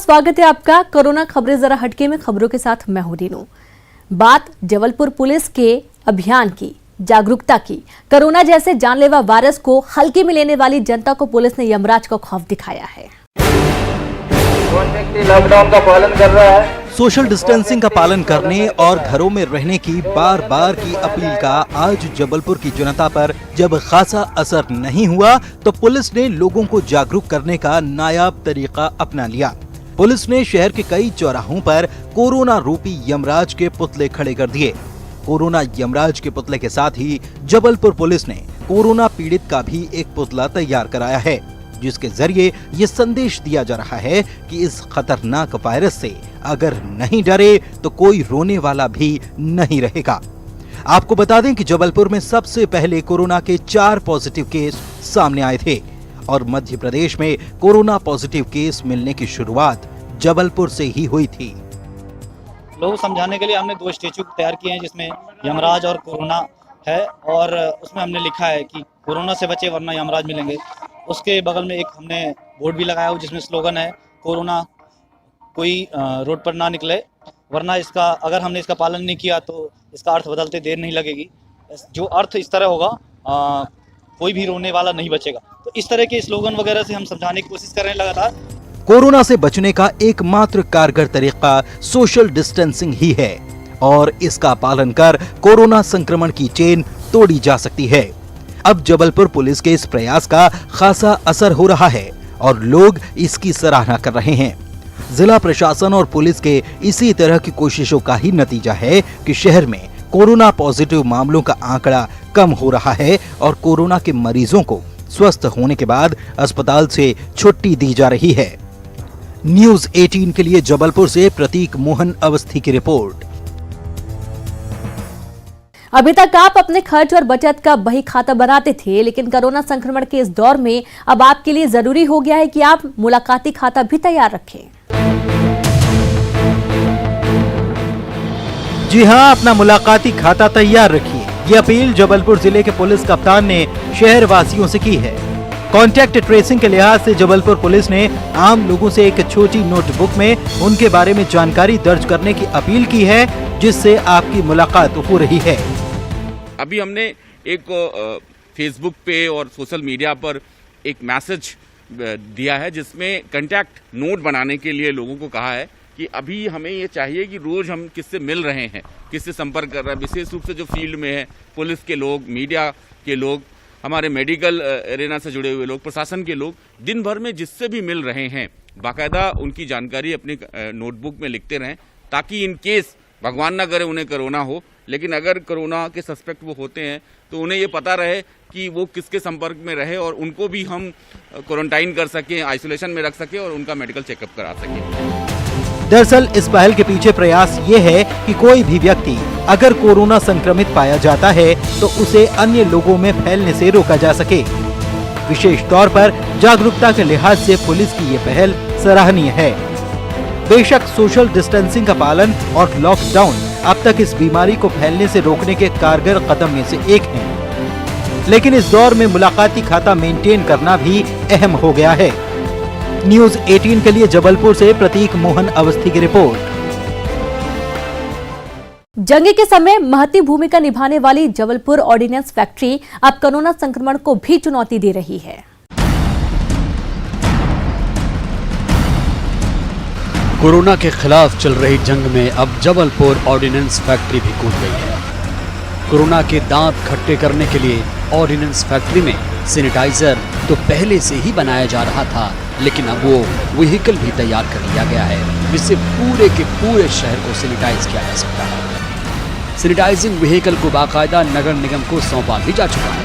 स्वागत है आपका। कोरोना खबरें जरा हटके में खबरों के साथ मैं हूं रीनू। बात जबलपुर पुलिस के अभियान की, जागरूकता की। कोरोना जैसे जानलेवा वायरस को हल्के में लेने वाली जनता को पुलिस ने यमराज का खौफ दिखाया है। कौन व्यक्ति लॉकडाउन का पालन कर रहा है? सोशल डिस्टेंसिंग का पालन करने और घरों में रहने की बार बार की अपील का आज जबलपुर की जनता पर जब खासा असर नहीं हुआ तो पुलिस ने लोगों को जागरूक करने का नायाब तरीका अपना लिया। पुलिस ने शहर के कई चौराहों पर कोरोना रूपी यमराज के पुतले खड़े कर दिए। कोरोना यमराज के पुतले के साथ ही जबलपुर पुलिस ने कोरोना पीड़ित का भी एक पुतला तैयार कराया है, जिसके जरिए ये संदेश दिया जा रहा है कि इस खतरनाक वायरस से अगर नहीं डरे तो कोई रोने वाला भी नहीं रहेगा। आपको बता दें कि जबलपुर में सबसे पहले कोरोना के 4 पॉजिटिव केस सामने आए थे और मध्य प्रदेश में कोरोना पॉजिटिव केस मिलने की शुरुआत जबलपुर से ही हुई थी। लोगों को समझाने के लिए हमने 2 स्टेचू तैयार किए हैं, जिसमें यमराज और कोरोना है और उसमें हमने लिखा है कि कोरोना से बचे वरना यमराज मिलेंगे। उसके बगल में एक हमने बोर्ड भी लगाया हुआ जिसमें स्लोगन है, कोरोना कोई रोड पर ना निकले वरना इसका अगर हमने इसका पालन नहीं किया तो इसका अर्थ बदलते देर नहीं लगेगी। जो अर्थ इस तरह होगा कोई भी रोने वाला नहीं बचेगा। तो इस तरह के स्लोगन वगैरह से हम समझाने की कोशिश कर रहे हैं लगातार। कोरोना से बचने का एकमात्र कारगर तरीका सोशल डिस्टेंसिंग ही है और इसका पालन कर कोरोना संक्रमण की चेन तोड़ी जा सकती है। अब जबलपुर पुलिस के इस प्रयास का खासा असर हो रहा है और लोग इसकी सराहना कर रहे हैं। जिला प्रशासन और पुलिस के इसी तरह की कोशिशों का ही नतीजा है कि शहर में कोरोना पॉजिटिव मामलों का आंकड़ा कम हो रहा है और कोरोना के मरीजों को स्वस्थ होने के बाद अस्पताल से छुट्टी दी जा रही है। न्यूज़ 18 के लिए जबलपुर से प्रतीक मोहन अवस्थी की रिपोर्ट। अभी तक आप अपने खर्च और बचत का बही खाता बनाते थे, लेकिन कोरोना संक्रमण के इस दौर में अब आपके लिए जरूरी हो गया है कि आप मुलाकाती खाता भी तैयार रखें। जी हां, अपना मुलाकाती खाता तैयार रखिए। ये अपील जबलपुर जिले के पुलिस कप्तान ने शहर वासियों से की है। कॉन्टैक्ट ट्रेसिंग के लिहाज से जबलपुर पुलिस ने आम लोगों से एक छोटी नोटबुक में उनके बारे में जानकारी दर्ज करने की अपील की है, जिससे आपकी मुलाकात हो रही है। अभी हमने एक फेसबुक पे और सोशल मीडिया पर एक मैसेज दिया है जिसमें कॉन्टैक्ट नोट बनाने के लिए लोगों को कहा है कि अभी हमें ये चाहिए कि रोज हम किससे मिल रहे हैं, किससे संपर्क कर रहे हैं, विशेष रूप से जो फील्ड में है, पुलिस के लोग, मीडिया के लोग, हमारे मेडिकल एरेना से जुड़े हुए लोग, प्रशासन के लोग, दिन भर में जिससे भी मिल रहे हैं बाकायदा उनकी जानकारी अपनी नोटबुक में लिखते रहें, ताकि इन केस भगवान ना करे उन्हें कोरोना हो, लेकिन अगर कोरोना के सस्पेक्ट वो होते हैं तो उन्हें ये पता रहे कि वो किसके संपर्क में रहे और उनको भी हम क्वारंटाइन कर सकें, आइसोलेशन में रख सकें और उनका मेडिकल चेकअप करा सकें। दरअसल इस पहल के पीछे प्रयास ये है कि कोई भी व्यक्ति अगर कोरोना संक्रमित पाया जाता है तो उसे अन्य लोगों में फैलने से रोका जा सके। विशेष तौर पर जागरूकता के लिहाज से पुलिस की ये पहल सराहनीय है। बेशक सोशल डिस्टेंसिंग का पालन और लॉकडाउन अब तक इस बीमारी को फैलने से रोकने के कारगर कदम में से एक है, लेकिन इस दौर में मुलाकाती खाता मेंटेन करना भी अहम हो गया है। न्यूज़ 18 के लिए जबलपुर से प्रतीक मोहन अवस्थी की रिपोर्ट। जंग के समय महती भूमिका निभाने वाली जबलपुर ऑर्डिनेंस फैक्ट्री अब कोरोना संक्रमण को भी चुनौती दे रही है। कोरोना के खिलाफ चल रही जंग में अब जबलपुर ऑर्डिनेंस फैक्ट्री भी कूद गई है। कोरोना के दांत खट्टे करने के लिए ऑर्डिनेंस फैक्ट्री में सैनिटाइजर तो पहले से ही बनाया जा रहा था, लेकिन अब वो व्हीकल भी तैयार कर लिया गया है जिससे पूरे के पूरे शहर को सैनिटाइज किया जा सकता है। सैनिटाइजिंग व्हीकल को बाकायदा नगर निगम को सौंपा भी जा चुका है।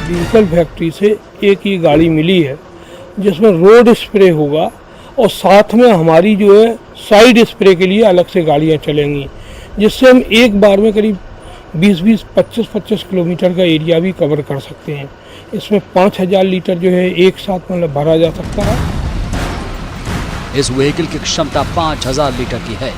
व्हीकल फैक्ट्री से एक ही गाड़ी मिली है जिसमें रोड स्प्रे होगा और साथ में हमारी जो है साइड स्प्रे के लिए अलग से गाड़ियाँ चलेंगी, जिससे हम एक बार में करीब 20-20, 25-25 किलोमीटर का एरिया भी कवर कर सकते हैं। इसमें 5000 लीटर जो है एक साथ मतलब भरा जा सकता है। इस व्हीकल की क्षमता 5000 लीटर की है।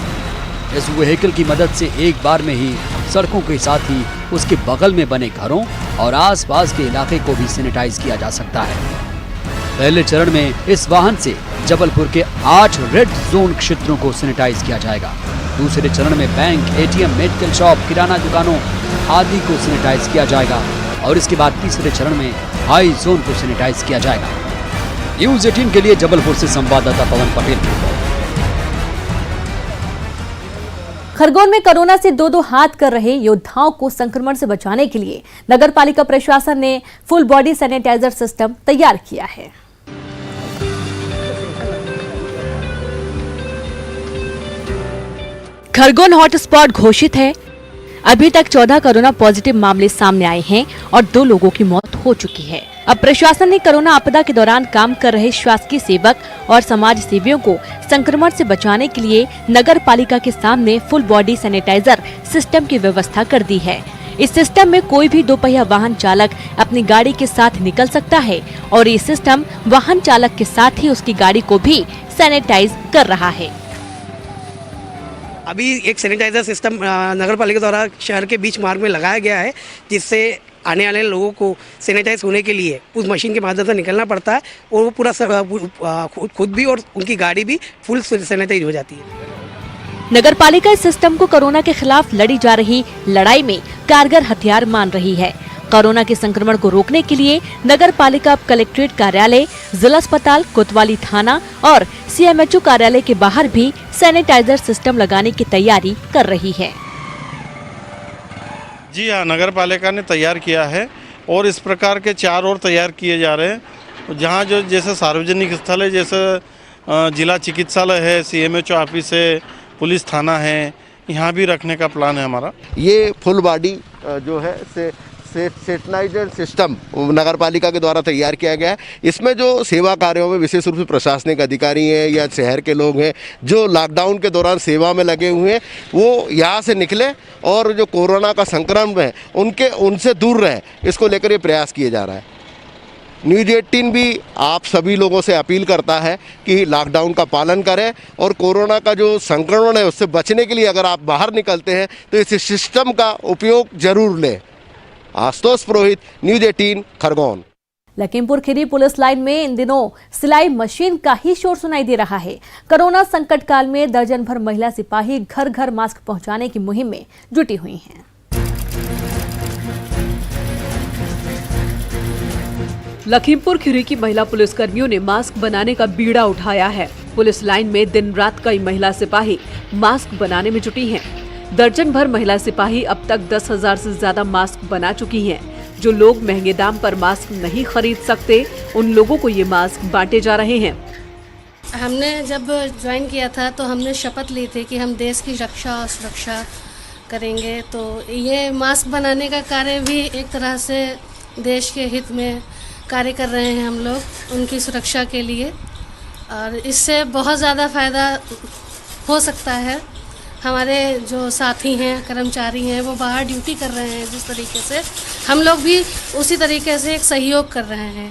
इस व्हीकल की मदद से एक बार में ही सड़कों के साथ ही उसके बगल में बने घरों और आसपास के इलाके को भी सैनिटाइज किया जा सकता है। पहले चरण में इस वाहन से जबलपुर के 8 रेड जोन क्षेत्रों को सैनिटाइज किया जाएगा। दूसरे चरण में बैंक, एटीएम, मेडिकल शॉप, किराना दुकानों आदि को सैनिटाइज किया जाएगा और इसके बाद तीसरे चरण में हाई जोन को सैनिटाइज किया जाएगा। न्यूज़ 18 के लिए जबलपुर से संवाददाता पवन पटेल की रिपोर्ट। खरगोन में कोरोना से दो हाथ कर रहे योद्धाओं को संक्रमण से बचाने के लिए नगर पालिका प्रशासन ने फुल बॉडी सैनिटाइजर सिस्टम तैयार किया है। खरगोन हॉटस्पॉट घोषित है। अभी तक 14 कोरोना पॉजिटिव मामले सामने आए हैं और 2 लोगों की मौत हो चुकी है। अब प्रशासन ने कोरोना आपदा के दौरान काम कर रहे शासकीय सेवक और समाज सेवियों को संक्रमण से बचाने के लिए नगर पालिका के सामने फुल बॉडी सैनिटाइजर सिस्टम की व्यवस्था कर दी है। इस सिस्टम में कोई भी दोपहिया वाहन चालक अपनी गाड़ी के साथ निकल सकता है और ये सिस्टम वाहन चालक के साथ ही उसकी गाड़ी को भी सैनिटाइज कर रहा है। अभी एक सैनिटाइजर सिस्टम नगर पालिका द्वारा शहर के बीच मार्ग में लगाया गया है, जिससे आने वाले लोगों को सैनिटाइज होने के लिए उस मशीन के माध्यम से निकलना पड़ता है और वो पूरा खुद भी और उनकी गाड़ी भी फुल सैनिटाइज हो जाती है। नगर पालिका इस सिस्टम को कोरोना के खिलाफ लड़ी जा रही लड़ाई में कारगर हथियार मान रही है। कोरोना के संक्रमण को रोकने के लिए नगर पालिका अब कलेक्ट्रेट कार्यालय, जिला अस्पताल, कोतवाली थाना और सीएमएचओ कार्यालय के बाहर भी सैनिटाइजर सिस्टम लगाने की तैयारी कर रही है। जी हाँ, नगर पालिका ने तैयार किया है और इस प्रकार के 4 और तैयार किए जा रहे हैं। जहाँ जो जैसे सार्वजनिक स्थल है, जैसे जिला चिकित्सालय है, सीएमएचओ ऑफिस है, पुलिस थाना है, यहाँ भी रखने का प्लान है हमारा। ये फुल बॉडी जो है सैनिटाइजर सिस्टम नगर पालिका के द्वारा तैयार किया गया है। इसमें जो सेवा कार्यों में विशेष रूप से प्रशासनिक अधिकारी हैं या शहर के लोग हैं जो लॉकडाउन के दौरान सेवा में लगे हुए हैं, वो यहाँ से निकले और जो कोरोना का संक्रमण है उनसे दूर रहे, इसको लेकर ये प्रयास किया जा रहा है। न्यूज़ 18 भी आप सभी लोगों से अपील करता है कि लॉकडाउन का पालन करें और कोरोना का जो संक्रमण है उससे बचने के लिए अगर आप बाहर निकलते हैं तो इस सिस्टम का उपयोग जरूर लें। Ashutosh Purohit, news 18 Khargone. Lakhimpur Kheri police line में इन दिनों सिलाई मशीन का ही शोर सुनाई दे रहा है। कोरोना संकट काल में दर्जन भर महिला सिपाही घर घर मास्क पहुंचाने की मुहिम में जुटी हुई हैं। लखीमपुर खीरी की महिला पुलिसकर्मियों ने मास्क बनाने का बीड़ा उठाया है। पुलिस लाइन में दिन रात कई महिला सिपाही मास्क बनाने में जुटी हैं। दर्जन भर महिला सिपाही अब तक 10,000 से ज्यादा मास्क बना चुकी हैं। जो लोग महंगे दाम पर मास्क नहीं खरीद सकते, उन लोगों को ये मास्क बांटे जा रहे हैं। हमने जब ज्वाइन किया था तो हमने शपथ ली थी कि हम देश की रक्षा और सुरक्षा करेंगे। तो ये मास्क बनाने का कार्य भी एक तरह से देश के हित में कार्य कर रहे हैं हम लोग, उनकी सुरक्षा के लिए, और इससे बहुत ज़्यादा फ़ायदा हो सकता है। हमारे जो साथी हैं, कर्मचारी हैं, वो बाहर ड्यूटी कर रहे हैं, जिस तरीके से हम लोग भी उसी तरीके से एक सहयोग कर रहे हैं।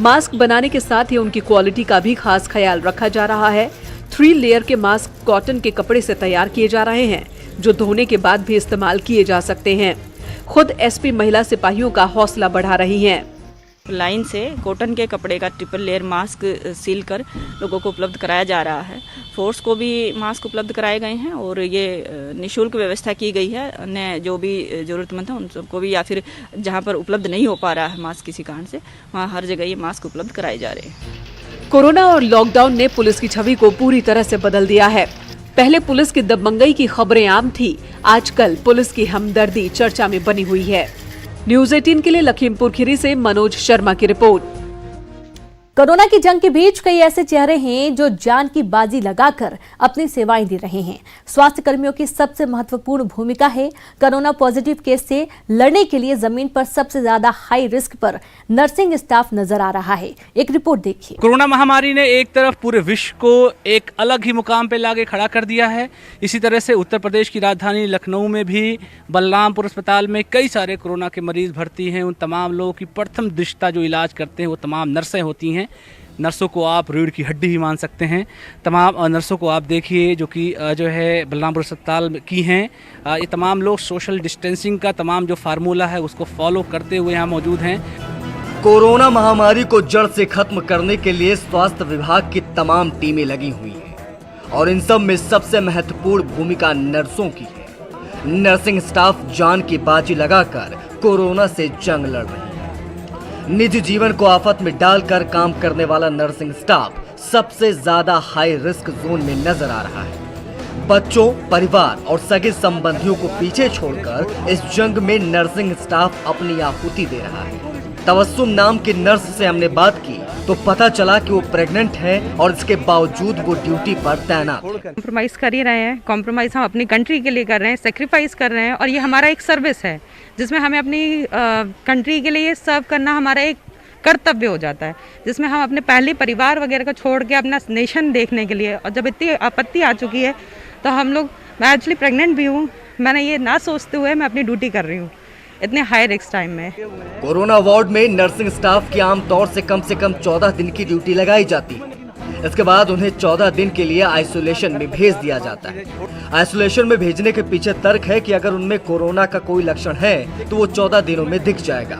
मास्क बनाने के साथ ही उनकी क्वालिटी का भी खास ख्याल रखा जा रहा है। 3 लेयर के मास्क कॉटन के कपड़े से तैयार किए जा रहे हैं, जो धोने के बाद भी इस्तेमाल किए जा सकते हैं। खुद एसपी महिला सिपाहियों का हौसला बढ़ा रही हैं। लाइन से कॉटन के कपड़े का ट्रिपल लेयर मास्क सील कर लोगों को उपलब्ध कराया जा रहा है। फोर्स को भी मास्क उपलब्ध कराए गए हैं और ये निःशुल्क व्यवस्था की गई है। अन्य जो भी ज़रूरतमंद है उन सबको भी, या फिर जहां पर उपलब्ध नहीं हो पा रहा है मास्क किसी कारण से, वहां हर जगह ये मास्क उपलब्ध कराए जा रहे हैं। कोरोना और लॉकडाउन ने पुलिस की छवि को पूरी तरह से बदल दिया है। पहले पुलिस की दबंगई की खबरें आम थी, आजकल पुलिस की हमदर्दी चर्चा में बनी हुई है। न्यूज़ 18 के लिए लखीमपुर खीरी से मनोज शर्मा की रिपोर्ट। कोरोना की जंग के बीच कई ऐसे चेहरे हैं जो जान की बाजी लगाकर अपनी सेवाएं दे रहे हैं। स्वास्थ्य कर्मियों की सबसे महत्वपूर्ण भूमिका है। कोरोना पॉजिटिव केस से लड़ने के लिए जमीन पर सबसे ज्यादा हाई रिस्क पर नर्सिंग स्टाफ नजर आ रहा है। एक रिपोर्ट देखिए। कोरोना महामारी ने एक तरफ पूरे विश्व को एक अलग ही मुकाम पे लाके खड़ा कर दिया है। इसी तरह से उत्तर प्रदेश की राजधानी लखनऊ में भी बलरामपुर अस्पताल में कई सारे कोरोना के मरीज भर्ती हैं। उन तमाम लोगों की प्रथम दृष्टा जो इलाज करते हैं वो तमाम नर्सें होती हैं। नर्सों को आप रीढ़ की हड्डी ही मान सकते हैं। तमाम नर्सों को आप देखिए जो कि जो है बलरामपुर अस्पताल की हैं। ये तमाम लोग सोशल डिस्टेंसिंग का तमाम जो फार्मूला है उसको फॉलो करते हुए यहाँ मौजूद हैं। कोरोना महामारी को जड़ से खत्म करने के लिए स्वास्थ्य विभाग की तमाम टीमें लगी हुई हैं और इन सब में सबसे महत्वपूर्ण भूमिका नर्सों की है। नर्सिंग स्टाफ जान की बाजी लगाकर कोरोना से जंग लड़ रही है। निजी जीवन को आफत में डालकर काम करने वाला नर्सिंग स्टाफ सबसे ज्यादा हाई रिस्क जोन में नजर आ रहा है। बच्चों, परिवार और सगे संबंधियों को पीछे छोड़कर इस जंग में नर्सिंग स्टाफ अपनी आहुति दे रहा है। तबस्सुम नाम की नर्स से हमने बात की तो पता चला कि वो प्रेग्नेंट है और इसके बावजूद वो ड्यूटी पर तैनात। कॉम्प्रोमाइज कर ही रहे हैं, कॉम्प्रोमाइज हम अपनी कंट्री के लिए कर रहे हैं, सेक्रीफाइस कर रहे हैं और ये हमारा एक सर्विस है जिसमें हमें अपनी कंट्री के लिए सर्व करना हमारा एक कर्तव्य हो जाता है, जिसमें हम अपने पहले परिवार वगैरह को छोड़ के अपना नेशन देखने के लिए, और जब इतनी आपत्ति आ चुकी है तो हम लोग, मैं एक्चुअली प्रेग्नेंट भी हूँ, मैंने ये ना सोचते हुए मैं अपनी ड्यूटी कर रही हूँ इतने हाई रिस्क टाइम में। कोरोना वार्ड में नर्सिंग स्टाफ की आमतौर से कम 14 दिन की ड्यूटी लगाई जाती है। इसके बाद उन्हें 14 दिन के लिए आइसोलेशन में भेज दिया जाता है। आइसोलेशन में भेजने के पीछे तर्क है कि अगर उनमें कोरोना का कोई लक्षण है तो वो 14 दिनों में दिख जाएगा।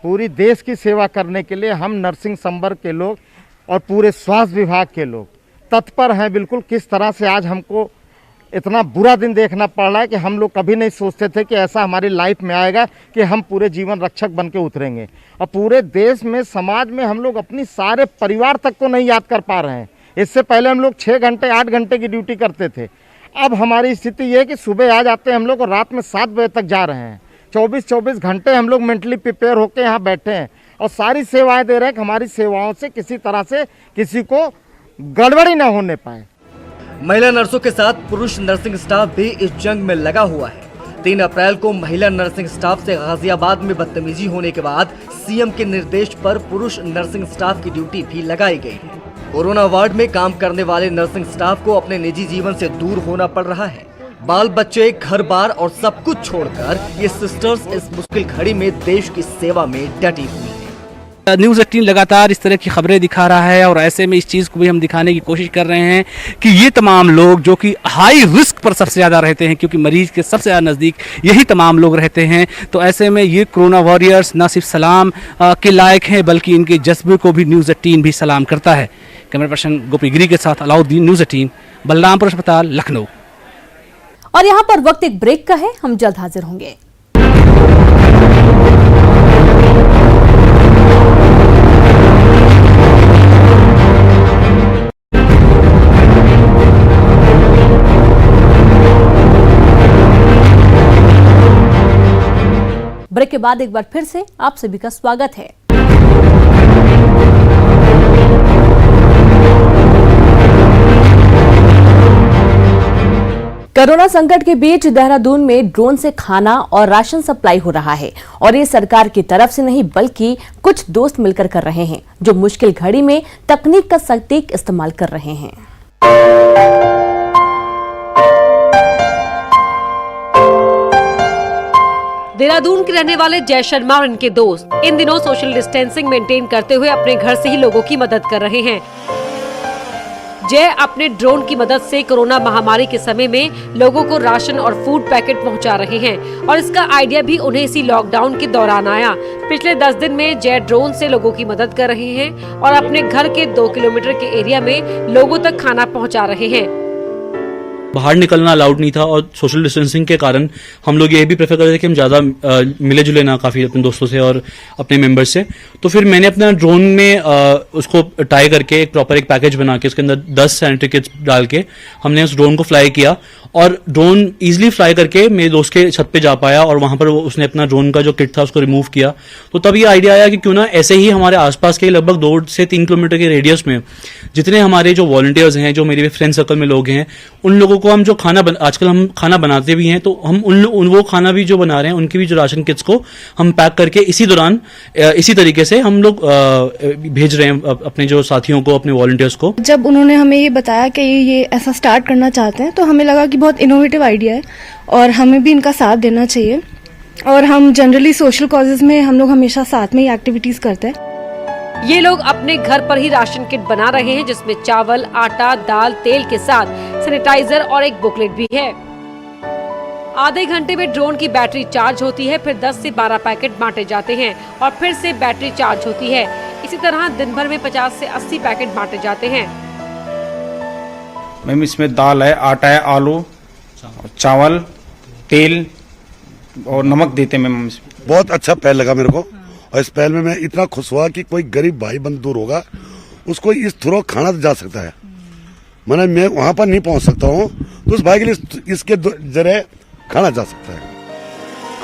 पूरी देश की सेवा करने के लिए हम नर्सिंग संवर्ग के लोग और पूरे स्वास्थ्य विभाग के लोग तत्पर हैं। बिल्कुल किस तरह से आज हमको इतना बुरा दिन देखना पड़ रहा है कि हम लोग कभी नहीं सोचते थे कि ऐसा हमारी लाइफ में आएगा कि हम पूरे जीवन रक्षक बन के उतरेंगे। और पूरे देश में, समाज में हम लोग अपनी सारे परिवार तक को नहीं याद कर पा रहे हैं। इससे पहले हम लोग 6 घंटे 8 घंटे की ड्यूटी करते थे। अब हमारी स्थिति ये है कि सुबह आ जाते हैं हम लोग और रात में 7 बजे तक जा रहे हैं। 24 घंटे हम लोग मेंटली प्रिपेयर होकर यहाँ बैठे हैं और सारी सेवाएँ दे रहे हैं कि हमारी सेवाओं से किसी तरह से किसी को गड़बड़ी ना होने पाए। महिला नर्सों के साथ पुरुष नर्सिंग स्टाफ भी इस जंग में लगा हुआ है। 3 अप्रैल को महिला नर्सिंग स्टाफ से गाजियाबाद में बदतमीजी होने के बाद सीएम के निर्देश पर पुरुष नर्सिंग स्टाफ की ड्यूटी भी लगाई गई है। कोरोना वार्ड में काम करने वाले नर्सिंग स्टाफ को अपने निजी जीवन से दूर होना पड़ रहा है। बाल बच्चे, घर बार और सब कुछ छोड़कर ये सिस्टर्स इस मुश्किल घड़ी में देश की सेवा में डटी हुई है। न्यूज़ 18 लगातार इस तरह की खबरें दिखा रहा है और ऐसे में इस चीज़ को भी हम दिखाने की कोशिश कर रहे हैं कि ये तमाम लोग जो कि हाई रिस्क पर सबसे ज़्यादा रहते हैं, क्योंकि मरीज के सबसे ज़्यादा नज़दीक यही तमाम लोग रहते हैं, तो ऐसे में ये कोरोना वॉरियर्स न सिर्फ सलाम के लायक हैं बल्कि इनके जज्बे को भी न्यूज़ 18 भी सलाम करता है। कैमरा पर्सन गोपी गिरी के साथ अलाउद्दीन, न्यूज़ 18, बलरामपुर अस्पताल, लखनऊ। और यहाँ पर वक्त एक ब्रेक का है, हम जल्द हाजिर होंगे। ब्रेक के बाद एक बार फिर से आप सभी का स्वागत है। कोरोना संकट के बीच देहरादून में ड्रोन से खाना और राशन सप्लाई हो रहा है और ये सरकार की तरफ से नहीं बल्कि कुछ दोस्त मिलकर कर रहे हैं जो मुश्किल घड़ी में तकनीक का सटीक इस्तेमाल कर रहे हैं। देहरादून के रहने वाले जय शर्मा और इनके दोस्त इन दिनों सोशल डिस्टेंसिंग मेंटेन करते हुए अपने घर से ही लोगों की मदद कर रहे हैं। जय अपने ड्रोन की मदद से कोरोना महामारी के समय में लोगों को राशन और फूड पैकेट पहुंचा रहे हैं और इसका आइडिया भी उन्हें इसी लॉकडाउन के दौरान आया। पिछले 10 दिन में जय ड्रोन से लोगों की मदद कर रहे हैं और अपने घर के 2 किलोमीटर के एरिया में लोगों तक खाना पहुंचा रहे हैं। बाहर निकलना अलाउड नहीं था और सोशल डिस्टेंसिंग के कारण हम लोग ये भी प्रेफर करते थे कि हम ज़्यादा मिले जुले ना काफ़ी अपने दोस्तों से और अपने मेंबर्स से। तो फिर मैंने अपना ड्रोन में उसको टाई करके एक प्रॉपर एक पैकेज बना के उसके अंदर 10 सैनिटरी किट्स डाल के हमने उस ड्रोन को फ्लाई किया और ड्रोन इजीली फ्लाई करके मेरे दोस्त के छत पे जा पाया और वहां पर उसने अपना ड्रोन का जो किट था उसको रिमूव किया। तो तब ये आइडिया आया कि क्यों ना ऐसे ही हमारे आसपास के लगभग 2 से 3 किलोमीटर के रेडियस में जितने हमारे जो वॉलंटियर्स हैं, जो मेरे फ्रेंड सर्कल में लोग हैं, उन लोगों को हम जो आजकल हम खाना बनाते भी हैं तो हम वो खाना भी जो बना रहे हैं उनकी भी जो राशन किट्स को हम पैक करके इसी दौरान इसी तरीके से हम लोग भेज रहे हैं अपने जो साथियों को, अपने वॉलंटियर्स को। जब उन्होंने हमें ये बताया कि ये ऐसा स्टार्ट करना चाहते हैं तो हमें लगा कि बहुत इनोवेटिव आइडिया है और हमें भी इनका साथ देना चाहिए। और हम जनरली सोशल कॉजेज में हम लोग हमेशा साथ में ही एक्टिविटीज करते हैं। ये लोग अपने घर पर ही राशन किट बना रहे हैं जिसमें चावल, आटा, दाल, तेल के साथ सैनिटाइजर और एक बुकलेट भी है। आधे घंटे में ड्रोन की बैटरी चार्ज होती है, फिर 10 से 12 पैकेट बांटे जाते हैं और फिर से बैटरी चार्ज होती है। इसी तरह दिन भर में 50 से 80 पैकेट बांटे जाते हैं। मैम इसमें दाल है, आटा है, आलू, चावल, तेल और नमक देते हैं मैम। बहुत अच्छा पहल लगा मेरे को और इस पहल में मैं इतना खुश हुआ कि कोई गरीब भाई बंद दूर होगा उसको इस थ्रू खाना जा सकता है। मैंने मैं वहाँ पर नहीं पहुँच सकता हूँ तो उस भाई के लिए इसके जरिए खाना जा सकता है।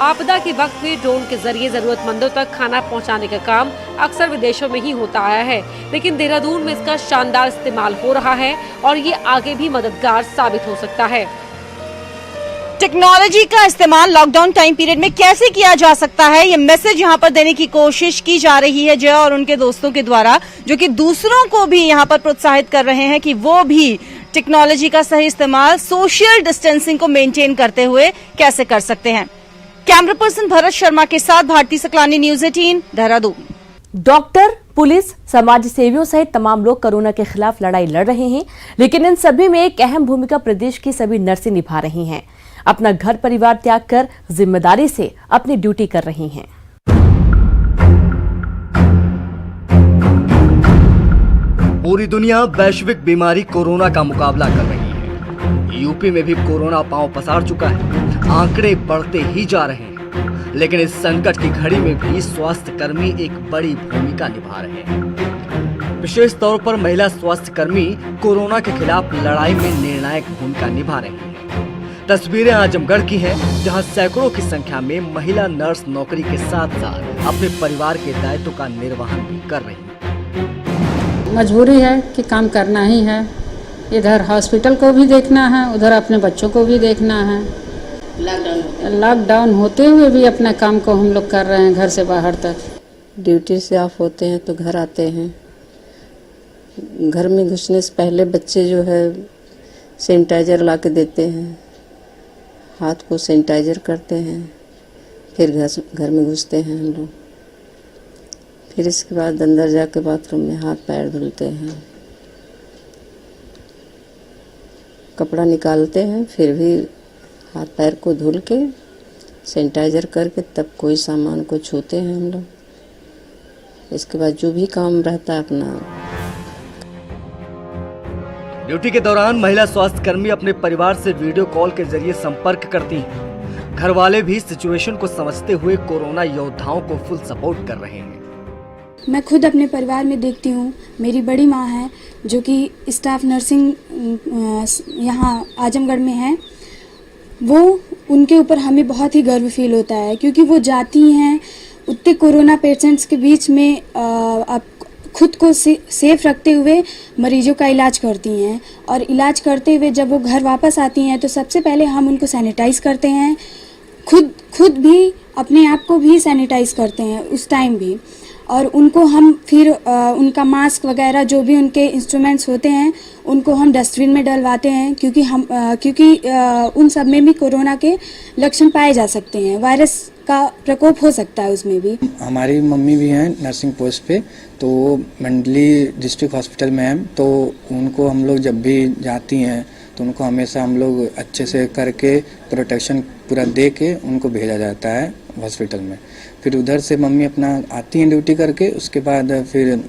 आपदा के वक्त में ड्रोन के जरिए जरूरतमंदों तक खाना पहुंचाने का काम अक्सर विदेशों में ही होता आया है, लेकिन देहरादून में इसका शानदार इस्तेमाल हो रहा है और ये आगे भी मददगार साबित हो सकता है। टेक्नोलॉजी का इस्तेमाल लॉकडाउन टाइम पीरियड में कैसे किया जा सकता है, ये मैसेज यहाँ पर देने की कोशिश की जा रही है जय और उनके दोस्तों के द्वारा, जो कि दूसरों को भी यहाँ पर प्रोत्साहित कर रहे हैं कि वो भी टेक्नोलॉजी का सही इस्तेमाल सोशल डिस्टेंसिंग को मेंटेन करते हुए कैसे कर सकते हैं। कैमरा पर्सन भरत शर्मा के साथ Bharti Saklani, news 18 Dehradun. Doctor, police, समाज सेवियों सहित तमाम लोग कोरोना के खिलाफ लड़ाई लड़ रहे हैं, लेकिन इन सभी में एक अहम भूमिका प्रदेश की सभी नर्सें निभा रही हैं। अपना घर परिवार त्याग कर जिम्मेदारी से अपनी ड्यूटी कर रही हैं। पूरी दुनिया वैश्विक बीमारी कोरोना का मुकाबला कर रही है। यूपी में भी कोरोना पांव पसार चुका है। आंकड़े बढ़ते ही जा रहे हैं, लेकिन इस संकट की घड़ी में भी स्वास्थ्य कर्मी एक बड़ी भूमिका निभा रहे हैं। विशेष तौर पर महिला स्वास्थ्य कर्मी कोरोना के खिलाफ लड़ाई में निर्णायक भूमिका निभा रही हैं। तस्वीरें आजमगढ़ की हैं, जहां सैकड़ों की संख्या में महिला नर्स नौकरी के साथ साथ अपने परिवार के दायित्व का निर्वहन भी कर रही हैं। मजबूरी है कि काम करना ही है, इधर हॉस्पिटल को भी देखना है, उधर अपने बच्चों को भी देखना है। लॉकडाउन होते हुए भी अपना काम को हम लोग कर रहे हैं घर से बाहर तक। ड्यूटी से ऑफ होते हैं तो घर आते हैं। घर में घुसने से पहले बच्चे जो है सैनिटाइजर ला के देते हैं, हाथ को सैनिटाइजर करते हैं, फिर घर में घुसते हैं हम लोग। फिर इसके बाद अंदर जाके बाथरूम में हाथ पैर धुलते हैं, कपड़ा निकालते हैं, फिर भी हाथ पैर को धुल के सैनिटाइजर करके तब कोई सामान को छूते हैं हम लोग। इसके बाद जो भी काम रहता है अपना। ड्यूटी के दौरान महिला स्वास्थ्य कर्मी अपने परिवार से वीडियो कॉल के जरिए संपर्क करती हैं। घर वाले भी सिचुएशन को समझते हुए कोरोना योद्धाओं को फुल सपोर्ट कर रहे हैं। मैं खुद अपने परिवार में देखती हूँ, मेरी बड़ी माँ है जो कि स्टाफ नर्सिंग यहाँ आजमगढ़ में है, वो उनके ऊपर हमें बहुत ही गर्व फील होता है, क्योंकि वो जाती हैं उतने कोरोना पेशेंट्स के बीच में अब खुद को सेफ रखते हुए मरीजों का इलाज करती हैं। और इलाज करते हुए जब वो घर वापस आती हैं तो सबसे पहले हम उनको सैनिटाइज़ करते हैं, खुद भी अपने आप को भी सैनिटाइज़ करते हैं उस टाइम भी। और उनको हम फिर उनका मास्क वगैरह जो भी उनके इंस्ट्रूमेंट्स होते हैं उनको हम डस्टबिन में डलवाते हैं, क्योंकि उन सब में भी कोरोना के लक्षण पाए जा सकते हैं, वायरस का प्रकोप हो सकता है उसमें भी। हमारी मम्मी भी हैं नर्सिंग पोस्ट पे, तो मंडली डिस्ट्रिक्ट हॉस्पिटल में हैं, तो उनको हम लोग जब भी जाती हैं तो उनको हमेशा हम लोग अच्छे से करके प्रोटेक्शन पूरा दे के उनको भेजा जाता है हॉस्पिटल में। फिर उधर से मम्मी अपना आती हैं ड्यूटी करके, उसके बाद फिर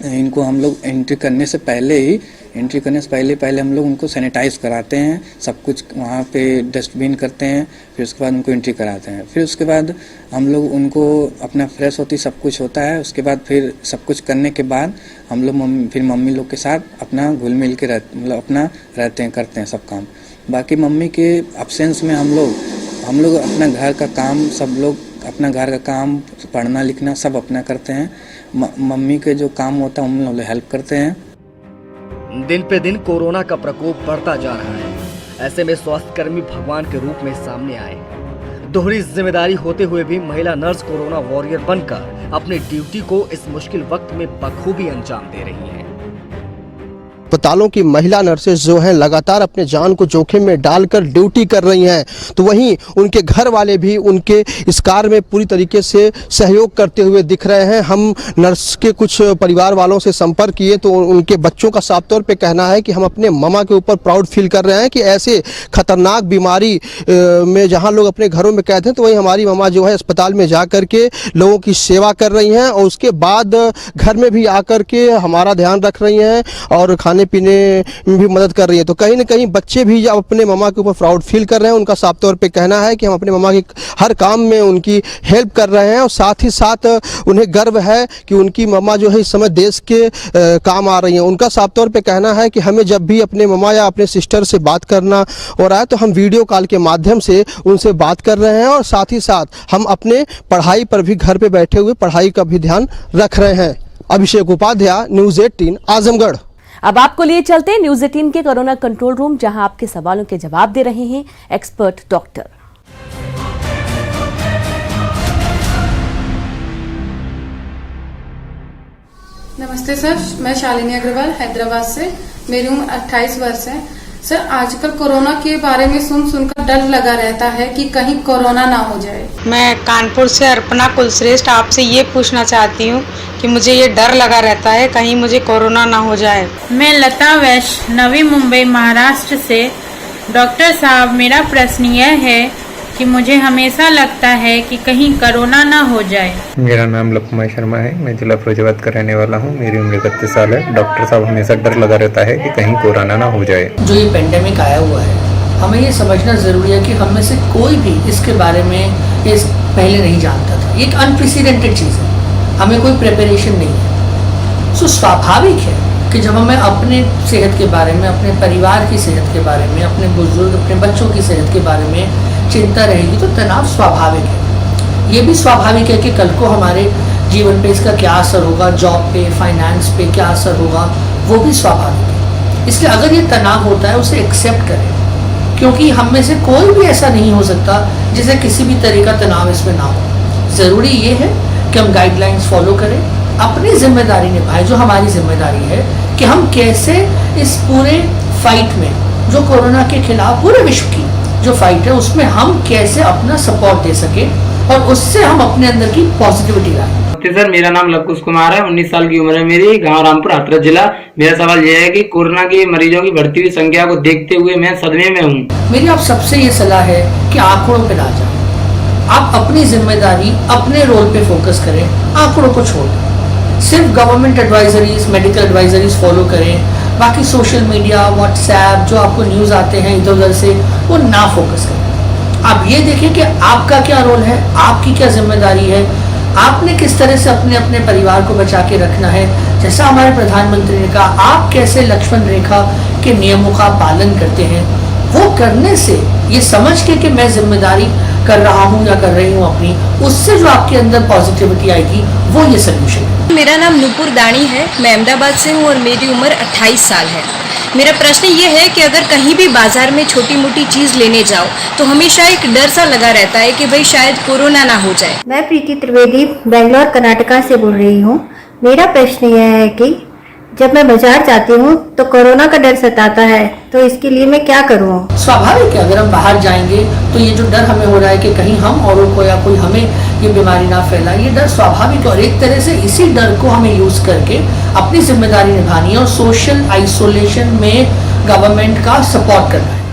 इनको हम लोग एंट्री करने से पहले हम लोग उनको सैनिटाइज कराते हैं, सब कुछ वहाँ पे डस्टबिन करते हैं, फिर उसके बाद उनको एंट्री कराते हैं। फिर उसके बाद हम लोग उनको अपना फ्रेश होती सब कुछ होता है, उसके बाद फिर सब कुछ करने के बाद हम लोग मम्मी लोग के साथ अपना घुल मिल के रहते हैं, करते हैं सब काम। बाकी मम्मी के एब्सेंस में हम लोग अपना घर का काम, सब लोग अपना घर का काम, पढ़ना लिखना सब अपना करते हैं। मम्मी के जो काम होता है हम लोग हेल्प करते हैं। दिन पे दिन कोरोना का प्रकोप बढ़ता जा रहा है। ऐसे में स्वास्थ्यकर्मी भगवान के रूप में सामने आए। दोहरी जिम्मेदारी होते हुए भी महिला नर्स कोरोना वॉरियर बनकर अपनी ड्यूटी को इस मुश्किल वक्त में बखूबी अंजाम दे रही हैं। अस्पतालों की महिला नर्सेज जो हैं लगातार अपने जान को जोखिम में डालकर ड्यूटी कर रही हैं, तो वहीं उनके घर वाले भी उनके इस कार्य में पूरी तरीके से सहयोग करते हुए दिख रहे हैं। हम नर्स के कुछ परिवार वालों से संपर्क किए तो उनके बच्चों का साफ तौर पे कहना है कि हम अपने मामा के ऊपर प्राउड फील कर रहे हैं कि ऐसे खतरनाक बीमारी में जहां लोग अपने घरों में कैद हैं, तो वहीं हमारी मामा जो है अस्पताल में जा कर के लोगों की सेवा कर रही हैं और उसके बाद घर में भी आकर के हमारा ध्यान रख रही हैं और खाने पीने में भी मदद कर रही है। तो कहीं ना कहीं बच्चे भी जब अपने मामा के ऊपर प्राउड फील कर रहे हैं, उनका साफ तौर पे कहना है कि हम अपने मामा के हर काम में उनकी हेल्प कर रहे हैं और साथ ही साथ उन्हें गर्व है कि उनकी मामा जो है इस समय देश के काम आ रही हैं। उनका साफ तौर पे कहना है कि हमें जब भी अपने मामा या अपने सिस्टर से बात करना हो रहा है तो हम वीडियो कॉल के माध्यम से उनसे बात कर रहे हैं और साथ ही साथ हम अपने पढ़ाई पर भी घर पे बैठे हुए पढ़ाई का भी ध्यान रख रहे हैं। अभिषेक उपाध्याय, न्यूज़ 18 आजमगढ़। अब आपको लिए चलते हैं न्यूज़ 18 के कोरोना कंट्रोल रूम, जहां आपके सवालों के जवाब दे रहे हैं एक्सपर्ट डॉक्टर। नमस्ते सर, मैं शालिनी अग्रवाल हैदराबाद से। मेरी उम्र 28 वर्ष है। सर, आजकल कोरोना के बारे में सुनकर डर लगा रहता है कि कहीं कोरोना ना हो जाए। मैं कानपुर से अर्पणा कुलश्रेष्ठ आपसे ये पूछना चाहती हूँ कि मुझे ये डर लगा रहता है कहीं मुझे कोरोना ना हो जाए। मैं लता वैश्य, नवी मुंबई, महाराष्ट्र से। डॉक्टर साहब, मेरा प्रश्न यह है कि मुझे हमेशा लगता है कि कहीं कोरोना ना हो जाए। मेरा नाम लक्ष्मण शर्मा है, मैं जिला फिरोजाबाद का रहने वाला हूँ। मेरी उम्र 31 साल है। डॉक्टर साहब, हमेशा डर लगा रहता है कि कहीं कोरोना ना हो जाए। जो ये पेंडेमिक आया हुआ है, हमें ये समझना जरूरी है कि हम में से कोई भी इसके बारे में ये पहले नहीं जानता था। ये एक अनप्रेसिडेंटेड चीज़ है, हमें कोई प्रिपरेशन नहीं है। सो स्वाभाविक है कि जब हमें अपने सेहत के बारे में, अपने परिवार की सेहत के बारे में, अपने बुजुर्ग, अपने बच्चों की सेहत के बारे में चिंता रहेगी तो तनाव स्वाभाविक है। ये भी स्वाभाविक है कि कल को हमारे जीवन पे इसका क्या असर होगा, जॉब पे, फाइनेंस पे क्या असर होगा, वो भी स्वाभाविक है। इसलिए अगर ये तनाव होता है उसे एक्सेप्ट करें, क्योंकि हम में से कोई भी ऐसा नहीं हो सकता जिसे किसी भी तरह का तनाव इसमें ना हो। ज़रूरी ये है कि हम गाइडलाइंस फॉलो करें, अपनी जिम्मेदारी निभाएं, जो हमारी जिम्मेदारी है कि हम कैसे इस पूरे फाइट में, जो कोरोना के खिलाफ पूरे विश्व की जो फाइट है, उसमें हम कैसे अपना सपोर्ट दे सके और उससे हम अपने अंदर की पॉजिटिविटी लाएं। सर, मेरा नाम लवकुश कुमार है, 19 साल की उम्र है मेरी, गांव रामपुर, हाथरस जिला। मेरा सवाल यह है कि कोरोना के मरीजों की बढ़ती हुई संख्या को देखते हुए मैं सदमे में हूँ। मेरी आप सबसे ये सलाह है कि आंकड़ों पे ना जाएं। आप अपनी जिम्मेदारी, अपने रोल पे फोकस करें, आंकड़ों को छोड़ दें। सिर्फ government advisories, medical advisories follow करें। बाकी सोशल मीडिया, व्हाट्सएप, जो आपको न्यूज़ आते हैं इधर उधर से, वो ना फोकस करें। आप ये देखें कि आपका क्या रोल है, आपकी क्या जिम्मेदारी है, आपने किस तरह से अपने अपने परिवार को बचा के रखना है। जैसा हमारे प्रधानमंत्री ने कहा, आप कैसे लक्ष्मण रेखा के नियमों का पालन करते हैं, वो करने से, ये समझ के कि मैं जिम्मेदारी कर रहा हूँ या कर रही हूँ अपनी, उससे जो आपके अंदर पॉजिटिविटी आएगी, वो ये सोल्यूशन है। मेरा नाम नूपुर दानी है, मैं अहमदाबाद से हूँ और मेरी उम्र 28 साल है। मेरा प्रश्न ये है कि अगर कहीं भी बाजार में छोटी मोटी चीज़ लेने जाओ तो हमेशा एक डर सा लगा रहता है कि भाई शायद कोरोना ना हो जाए। मैं प्रीति त्रिवेदी बेंगलोर कर्नाटका से बोल रही हूँ। मेरा प्रश्न यह है कि जब मैं बाजार जाती हूँ तो कोरोना का डर सताता है, तो इसके लिए मैं क्या करूँ? स्वाभाविक है, अगर हम बाहर जाएंगे तो ये जो डर हमें हो रहा है कि कहीं हम औरों को या कोई हमें ये बीमारी ना फैलाए, ये डर स्वाभाविक है। और एक तरह से इसी डर को हमें यूज करके अपनी जिम्मेदारी निभानी है और सोशल आइसोलेशन में गवर्नमेंट का सपोर्ट करना है।